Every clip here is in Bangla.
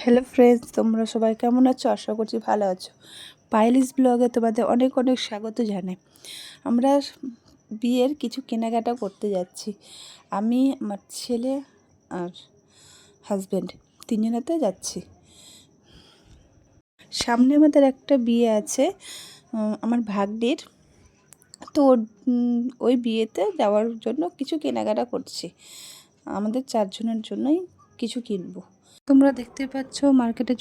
হ্যালো ফ্রেন্ডস, তোমরা সবাই কেমন আছো? আশা করছি ভালো আছো। পায়েলিস ব্লগে তোমাদের অনেক অনেক স্বাগত জানাই। আমরা বিয়ের কিছু কেনাকাটা করতে যাচ্ছি। আমি, আমার ছেলে আর হাজব্যান্ড তিনজনেতে যাচ্ছি। সামনে আমাদের একটা বিয়ে আছে আমার ভাগ্নির, তো ওই বিয়েতে যাওয়ার জন্য কিছু কেনাকাটা করছি। আমাদের চারজনের জন্যই কিছু কিনবো। তোমরা দেখতে পাচ্ছ মার্কেটে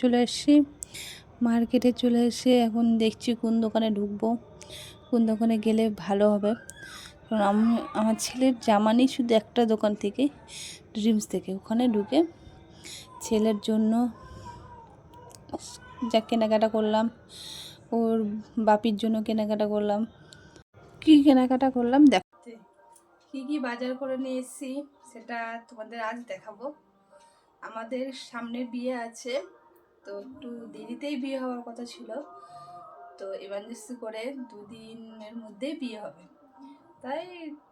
চলে এসে এখন দেখছি কোন দোকানে ঢুকবো, কোন দোকানে গেলে ভালো হবে। কারণ আমার ছেলের জামা নেই শুধু একটা দোকান থেকে, ড্রিমস থেকে। ওখানে ঢুকে ছেলের জন্য যা কেনাকাটা করলাম, ওর বাপির জন্য কেনাকাটা করলাম। কি কেনাকাটা করলাম দেখতে, কি বাজার করে নিয়ে এসেছি সেটা তোমাদের আজ দেখাবো। আমাদের সামনে বিয়ে আছে, তো একটু দেরিতেই বিয়ে হওয়ার কথা ছিল, তো এমার্জেন্সি করে 2 দিনের মধ্যেই বিয়ে হবে, তাই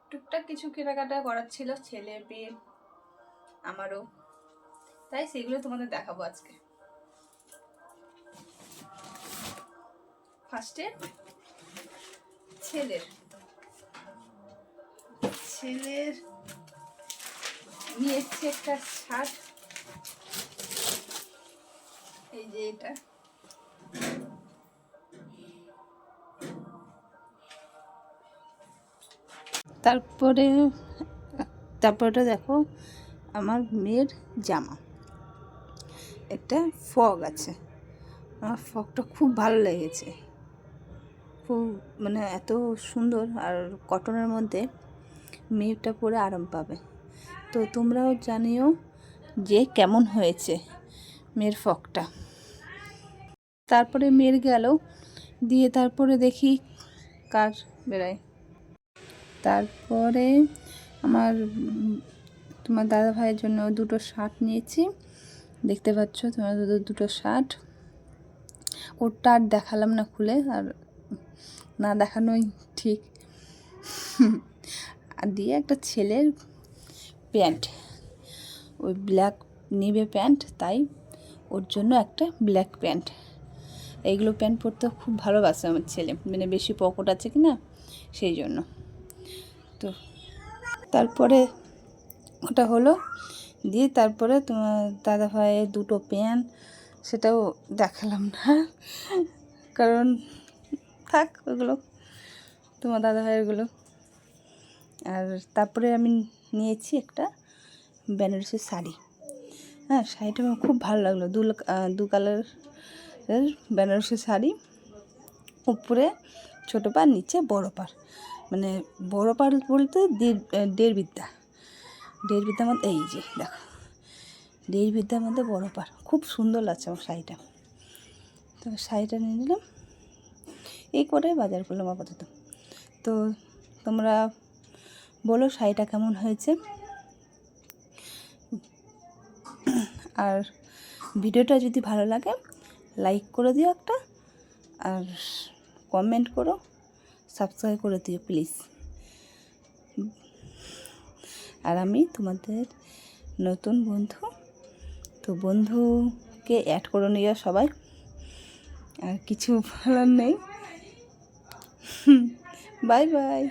টুকটাক কিছু কেনাকাটা করার ছিল ছেলে মেয়ে আমারও, তাই সেগুলো তোমাদের দেখাবো আজকে। ফার্স্টে ছেলের নিয়ে এসছে একটা শার্ট, এই যে এটা। তারপরে দেখো আমার মেয়ের জামা, একটা ফগ আছে। আমার ফগটা খুব ভালো লেগেছে, খুব মানে এত সুন্দর, আর কটনের মধ্যে মেয়েটা পরে আরাম পাবে। তো তোমরাও জানিও যে কেমন হয়েছে মেয়ের ফগটা। তারপরে মেয়ের গেল দিয়ে, তারপরে দেখি কার বেড়ায়। তারপরে তোমার দাদা ভাইয়ের জন্য 2টো শার্ট নিয়েছি, দেখতে পাচ্ছ তোমার 2টো শার্ট। ওরটা আর দেখালাম না খুলে, আর না দেখানোই ঠিক। আর দিয়ে একটা ছেলের প্যান্ট, ওই ব্ল্যাক নেভি প্যান্ট, তাই ওর জন্য একটা ব্ল্যাক প্যান্ট। এইগুলো প্যান্ট পরতে খুব ভালোবাসে আমার ছেলে, মানে বেশি পকেট আছে কি না সেই জন্য। তো তারপরে ওটা হলো, দিয়ে তারপরে তোমার দাদা ভাইয়ের 2টো প্যান্ট, সেটাও দেখালাম না, কারণ থাক ওগুলো তোমার দাদা ভাইয়েরগুলো। আর তারপরে আমি নিয়েছি একটা বেনারসি শাড়ি। হ্যাঁ, শাড়িটা আমার খুব ভালো লাগলো, 2 কালারের বেনারসি শাড়ি, উপরে ছোটো পার, নিচে বড় পার, মানে বড় পার বলতে 1.5 বিদ্যার মধ্যে, এই যে দেখো 1.5 বিদ্যার মধ্যে বড় পার, খুব সুন্দর লাগছে আমার শাড়িটা। তো শাড়িটা নিয়ে নিলাম, এই করে বাজার করলাম আপাতত। তো তোমরা বলো শাড়িটা কেমন হয়েছে, আর ভিডিওটা যদি ভালো লাগে লাইক করে দিও একটা, আর কমেন্ট করো, সাবস্ক্রাইব করে দিও প্লিজ। আর আমি তোমাদের নতুন বন্ধু, তো বন্ধুকে অ্যাড করে নিও সবাই, আর কিছু বলার নেই। Bye bye.